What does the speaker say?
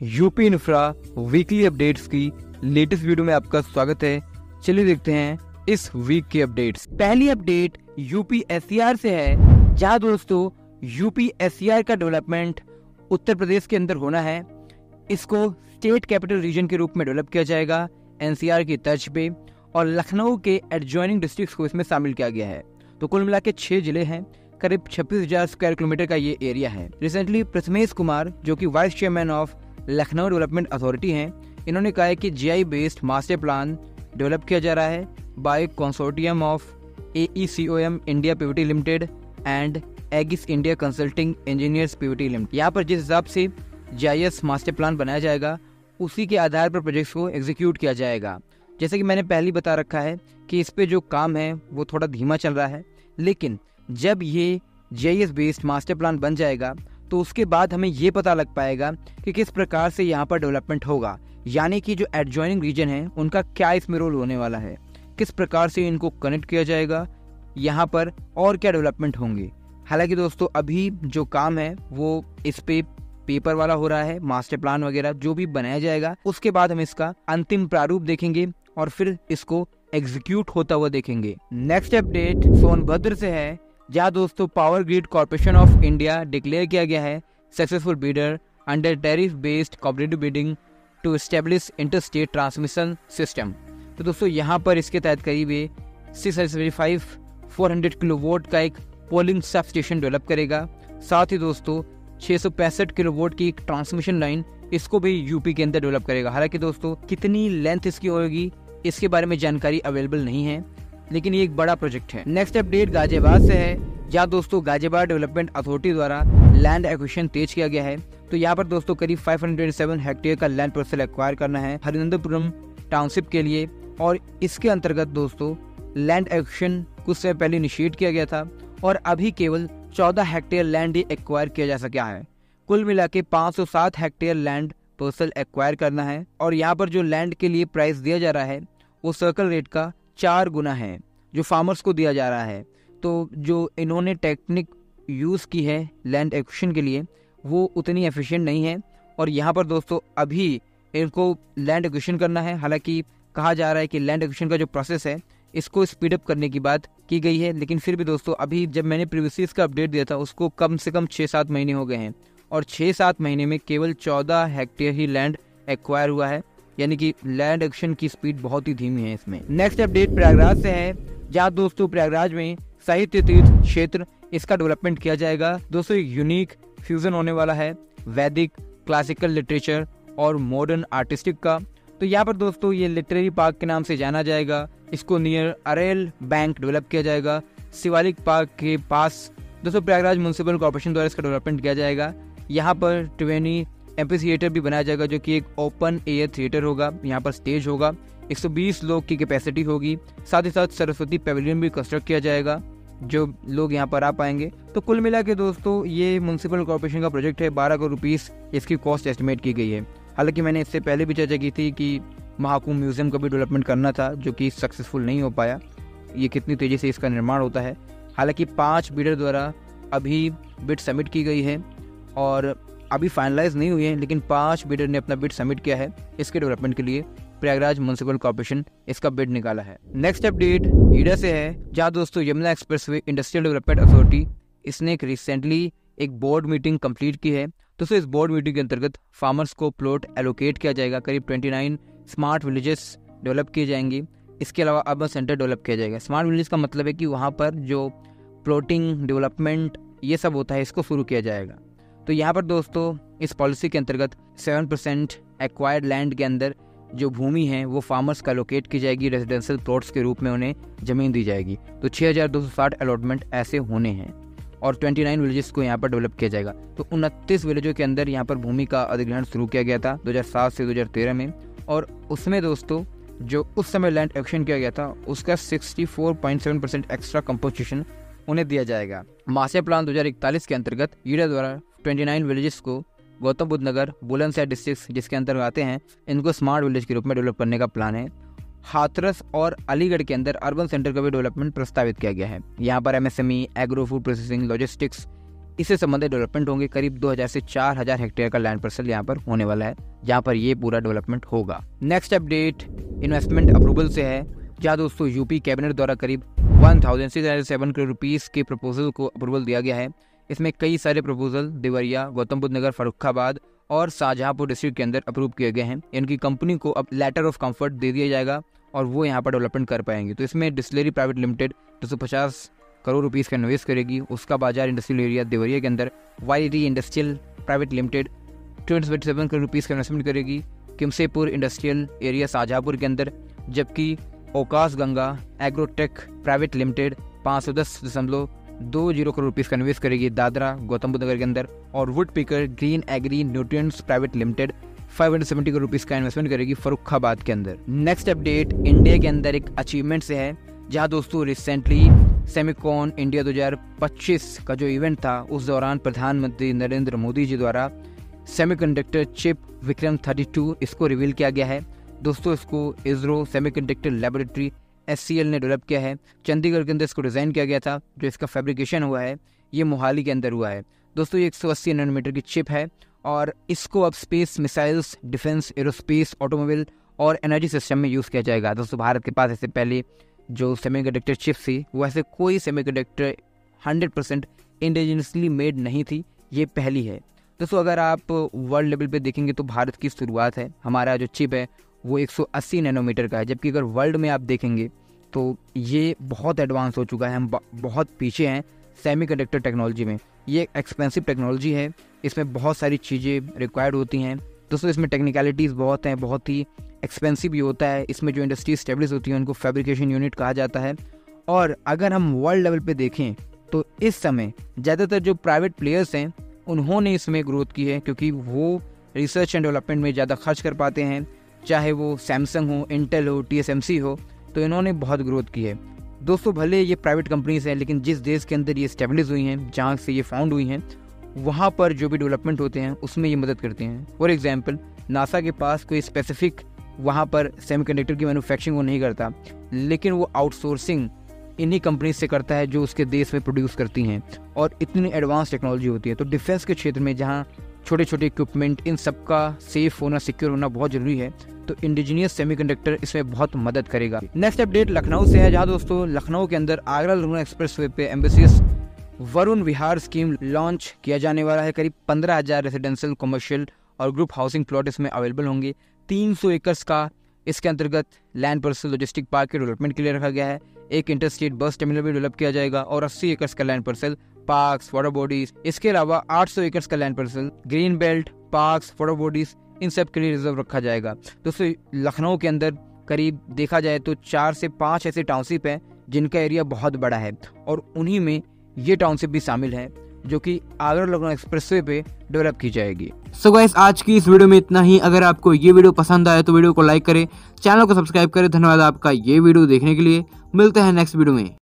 UP infra weekly updates की latest video में आपका स्वागत है। चलिए देखते हैं इस वीक के अपडेट्स। पहली अपडेट यूपी एससीआर से है, जहां दोस्तों यूपी एससीआर का डेवलपमेंट उत्तर प्रदेश के अंदर होना है। इसको स्टेट कैपिटल रीजन के रूप में डेवलप किया जाएगा एनसीआर की तर्ज पे, और लखनऊ के एडजॉइनिंग डिस्ट्रिक्ट्स को इसमें शामिल किया गया है। तो कुल मिला के 6 जिले हैं, करीब 26,000 स्क्वायर किलोमीटर का ये एरिया है। रिसेंटली प्रथमेश कुमार, जो कि vice chairman of Lucknow development authority हैं, इन्होंने कहा है कि GI based master plan develop किया जा रहा है by consortium of AECOM India PVT limited and Egis India consulting engineers PVT limited. यहाँ पर जिस हिसाब से GIS मास्टर प्लान बनाया जाएगा, उसी के आधार पर प्रोजेक्ट्स को एग्जीक्यूट किया जाएगा। जैसे कि मैंने पहले बता रखा है कि इस पे जो काम है वो थोड़ा धीमा चल रहा है, लेकिन जब ये GIS बेस्ड मास्टर प्लान बन जाएगा तो उसके बाद हमें ये पता लग पाएगा कि किस प्रकार से यहाँ पर डेवलपमेंट होगा, यानी कि जो एडजॉइनिंग रीजन है उनका क्या इसमें रोल होने वाला है, किस प्रकार से इनको कनेक्ट किया जाएगा, यहाँ पर और क्या डेवलपमेंट होंगे। हालांकि दोस्तों अभी जो काम है वो इस पे पेपर वाला हो रहा है, मास्टर प्लान वगैरह जो भी बनाया जाएगा उसके बाद हम इसका अंतिम प्रारूप देखेंगे और फिर इसको एग्जीक्यूट होता हुआ देखेंगे। नेक्स्ट अपडेट सोनभद्र से है, जहाँ दोस्तों power grid corporation of India declare किया गया है successful bidder under tariff based cooperative bidding to establish interstate transmission system. तो दोस्तों यहाँ पर इसके तहत करीब 675-400 किलोवाट का एक पोलिंग सब स्टेशन डेवलप करेगा। साथ ही दोस्तों 665 किलोवाट की एक ट्रांसमिशन लाइन इसको भी यूपी के अंदर डेवलप करेगा। हालांकि दोस्तों कितनी लेंथ इसकी होगी इसके बारे में जानकारी अवेलेबल नहीं है, लेकिन ये एक बड़ा प्रोजेक्ट है। नेक्स्ट अपडेट गाजियाबाद से है, जहाँ दोस्तों गाजियाबाद डेवलपमेंट अथॉरिटी द्वारा लैंड एक्विजिशन तेज किया गया है। तो यहाँ पर दोस्तों करीब 527 हेक्टेयर का लैंड पार्सल एक्वायर करना है हरिनंदपुरम टाउनशिप के लिए, और इसके अंतर्गत दोस्तों लैंड एक्विजिशन कुछ समय पहले इनिशिएट किया गया था और अभी केवल 14 हेक्टेयर लैंड ही एक्वायर किया जा सका है। कुल मिला के 507 हेक्टेयर लैंड पार्सल एक्वायर करना है, और यहाँ पर जो लैंड के लिए प्राइस दिया जा रहा है वो सर्कल रेट का 4 गुना है जो फार्मर्स को दिया जा रहा है। तो जो इन्होंने टेक्निक यूज़ की है लैंड एक्विजिशन के लिए वो उतनी एफिशिएंट नहीं है, और यहाँ पर दोस्तों अभी इनको लैंड एक्विजिशन करना है। हालांकि कहा जा रहा है कि लैंड एक्विजिशन का जो प्रोसेस है इसको स्पीड अप करने की बात की गई है, लेकिन फिर भी दोस्तों अभी जब मैंने प्रीवियसली इसका अपडेट दिया था उसको कम से कम 6-7 महीने हो गए हैं, और 6-7 महीने में केवल 14 हेक्टेयर ही लैंड एक्वायर हुआ है, यानी कि लैंड एक्विजिशन की स्पीड बहुत ही धीमी है इसमें। नेक्स्ट अपडेट प्रयागराज से है, जहाँ दोस्तों प्रयागराज में साहित्य तीर्थ क्षेत्र इसका डेवलपमेंट किया जाएगा। दोस्तों एक यूनिक फ्यूजन होने वाला है वैदिक, क्लासिकल लिटरेचर और मॉडर्न आर्टिस्टिक का। तो यहाँ पर दोस्तों ये लिटरेरी पार्क के नाम से जाना जाएगा। इसको नियर अरेल बैंक डेवलप किया जाएगा, शिवालिक पार्क के पास। दोस्तों प्रयागराज म्युनिसिपल कॉर्पोरेशन द्वारा इसका डेवलपमेंट किया जाएगा। यहाँ पर त्रिवेणी एम्पी थिएटर भी बनाया जाएगा, जो कि एक ओपन एयर थिएटर होगा। यहाँ पर स्टेज होगा, 120 लोग की कैपेसिटी होगी। साथ ही साथ सरस्वती पैविलियन भी कंस्ट्रक्ट किया जाएगा, जो लोग यहाँ पर आ पाएंगे। तो कुल मिला के दोस्तों ये म्युनिसिपल कॉर्पोरेशन का प्रोजेक्ट है। 12 करोड़ रुपीस इसकी कॉस्ट एस्टिमेट की गई है। हालांकि मैंने इससे पहले भी चर्चा की थी कि महाकुंभ म्यूजियम का भी डेवलपमेंट करना था, जो कि सक्सेसफुल नहीं हो पाया। ये कितनी तेजी से इसका निर्माण होता है। हालांकि 5 बिडर द्वारा अभी बिड सबमिट की गई है और अभी फाइनलाइज नहीं हुई है, लेकिन 5 बिडर ने अपना बिड सबमिट किया है इसके डेवलपमेंट के लिए। प्रयागराज म्युनिसिपल कॉर्पोरेशन इसका बिड निकाला है। नेक्स्ट अपडेट ईडा से है, जहाँ दोस्तों Yamuna expressway industrial development authority इसने एक रिसेंटली एक बोर्ड मीटिंग कंप्लीट की है। दोस्तों इस बोर्ड मीटिंग के अंतर्गत फार्मर्स को प्लॉट एलोकेट किया जाएगा। करीब 29 स्मार्ट विलेजेस डेवलप किए जाएंगे। इसके अलावा अर्बन सेंटर डेवलप किया जाएगा। स्मार्ट विलेज का मतलब है कि वहाँ पर जो प्लॉटिंग डेवलपमेंट ये सब होता है इसको शुरू किया जाएगा। तो यहाँ पर दोस्तों इस पॉलिसी के अंतर्गत 7% एक्वायर्ड लैंड के अंदर जो भूमि है वो फार्मर्स का एलोकेट की जाएगी, रेजिडेंशियल प्लॉट्स के रूप में उन्हें जमीन दी जाएगी। तो 6260 अलॉटमेंट ऐसे होने हैं, और 29 विलेजेस को यहाँ पर डेवलप किया जाएगा। तो 29 विलेजों के अंदर यहाँ पर भूमि का अधिग्रहण शुरू किया गया था 2007 से 2013 में, और उसमें दोस्तों जो उस समय लैंड एक्विजिशन किया गया था उसका 64.7% एक्स्ट्रा कंपोजिशन उन्हें दिया जाएगा। मास्टर प्लान 2041 के अंतर्गत ईडा द्वारा 29 विलेजेस को गौतम बुद्ध नगर, बुलंदशहर डिस्ट्रिक्ट जिसके अंतर्गत आते हैं, इनको स्मार्ट विलेज के रूप में डेवलप करने का प्लान है। हाथरस और अलीगढ़ के अंदर अर्बन सेंटर का भी डेवलपमेंट प्रस्तावित किया गया है। यहाँ पर MSME, agro food processing, logistics इससे संबंधित डेवलपमेंट होंगे। करीब 2000 से 4000 हेक्टेयर का लैंड पार्सल यहाँ पर होने वाला है, जहाँ पर ये पूरा डेवलपमेंट होगा। नेक्स्ट अपडेट इन्वेस्टमेंट अप्रूवल से है, जहाँ दोस्तों यूपी कैबिनेट द्वारा करीब 1607 करोड़ रुपीस के प्रपोजल को अप्रूवल दिया गया है। इसमें कई सारे प्रपोजल देवरिया, गौतम बुद्ध नगर, फर्रुखाबाद और शाहजहांपुर डिस्ट्रिक्ट के अंदर अप्रूव किए गए हैं। इनकी कंपनी को अब लेटर ऑफ कंफर्ट दे दिया जाएगा और वो यहाँ पर डेवलपमेंट कर पाएंगे। तो इसमें distillery private limited 250 crore rupees का निवेश करेगी। उसका बाजार इंडस्ट्रियल एरिया देवरिया के अंदर YT industrial private limited 27 crore rupees का इन्वेस्टमेंट करेगी किमसेपुर इंडस्ट्रियल एरिया शाहजहांपुर के अंदर, जबकि Okash Ganga agrotech private limited 510.20 crore rupees का निवेश करेगी दादरा गौतम बुद्ध नगर के अंदर, और wood picker green agri nutrients private limited 570 crore rupees का इन्वेस्टमेंट करेगी फर्रुखाबाद के अंदर। नेक्स्ट अपडेट इंडिया के अंदर एक अचीवमेंट से है, जहां दोस्तों रिसेंटली सेमिकॉन इंडिया 2025 का जो इवेंट था, उस दौरान प्रधानमंत्री नरेंद्र मोदी जी द्वारा सेमीकंडक्टर चिप विक्रम 32 इसको रिवील किया गया है। दोस्तों इसको इसरो सेमीकंडक्टर लैबोरेटरी SCL ने डेवलप किया है। चंडीगढ़ के अंदर इसको डिज़ाइन किया गया था। जो इसका फैब्रिकेशन हुआ है ये मोहाली के अंदर हुआ है। दोस्तों ये 180 नैनोमीटर की चिप है और इसको अब space, missiles, defence, aerospace, automobile और एनर्जी सिस्टम में यूज़ किया जाएगा। दोस्तों भारत के पास ऐसे पहले जो सेमीकंडक्टर चिप थी वो ऐसे कोई सेमीकंडक्टर 100% इंडिजिनसली मेड नहीं थी, ये पहली है। दोस्तों अगर आप वर्ल्ड लेवल पे देखेंगे तो भारत की शुरुआत है। हमारा जो चिप है वो 180 नैनोमीटर का है, जबकि अगर वर्ल्ड में आप देखेंगे तो ये बहुत एडवांस हो चुका है। हम बहुत पीछे हैं सेमीकंडक्टर टेक्नोलॉजी में। ये एक्सपेंसिव टेक्नोलॉजी है, इसमें बहुत सारी चीज़ें रिक्वायर्ड होती हैं। दोस्तों इसमें टेक्निकलिटीज़ बहुत हैं, बहुत ही एक्सपेंसिव भी होता है। इसमें जो इंडस्ट्री स्टेब्लिश होती है उनको फैब्रिकेशन यूनिट कहा जाता है। और अगर हम वर्ल्ड लेवल पे देखें तो इस समय ज़्यादातर जो प्राइवेट प्लेयर्स हैं उन्होंने इसमें ग्रोथ की है, क्योंकि वो रिसर्च एंड डेवलपमेंट में ज़्यादा खर्च कर पाते हैं। चाहे वो सैमसंग हो, इंटेल हो, TSMC हो, तो इन्होंने बहुत ग्रोथ की है। दोस्तों भले ये प्राइवेट कंपनीज हैं, लेकिन जिस देश के अंदर ये स्टेब्लिश हुई हैं, जहाँ से ये फाउंड हुई हैं, वहाँ पर जो भी डेवलपमेंट होते हैं उसमें ये मदद करते हैं। फॉर एग्जांपल नासा के पास कोई स्पेसिफिक वहाँ पर सेमीकंडक्टर की मैन्युफैक्चरिंग वो नहीं करता, लेकिन वो आउटसोर्सिंग इन्हीं कंपनीज से करता है जो उसके देश में प्रोड्यूस करती हैं, और इतनी एडवांस टेक्नोलॉजी होती है। तो डिफेंस के क्षेत्र में जहाँ छोटे छोटे इक्विपमेंट, इन सब का सेफ होना, सिक्योर होना बहुत जरूरी है, तो इंडिजीनियस सेमीकंडक्टर इसमें बहुत मदद करेगा। नेक्स्ट अपडेट लखनऊ से है, जहाँ दोस्तों लखनऊ के अंदर आगरा लखनऊ एक्सप्रेसवे पे एम्बेसियस वरुण विहार स्कीम लॉन्च किया जाने वाला है। करीब 15,000 रेजिडेंशियल, कमर्शियल और ग्रुप हाउसिंग प्लॉट इसमें अवेलेबल होंगे। 300 एकड़ का इसके अंतर्गत लैंड पार्सल लॉजिस्टिक पार्क के डेवलपमेंट के लिए रखा गया है। एक इंटरस्टेट बस टर्मिनल भी डेवलप किया जाएगा और 80 एकड़ का land parcel parks, water bodies, इसके अलावा 800 एकड़ का land parcel green belt, parks, water bodies, इन सब के लिए रिजर्व रखा जाएगा। दोस्तों लखनऊ के अंदर करीब देखा जाए तो 4 से 5 ऐसे टाउनशिप हैं जिनका एरिया बहुत बड़ा है, और उन्हीं में ये टाउनशिप भी शामिल है जो कि आगरा लखनऊ एक्सप्रेसवे पे डेवलप की जाएगी। सो गाइस आज की इस वीडियो में इतना ही। अगर आपको ये वीडियो पसंद आए तो वीडियो को लाइक करें, चैनल को सब्सक्राइब करें। धन्यवाद आपका ये वीडियो देखने के लिए। मिलते हैं नेक्स्ट वीडियो में।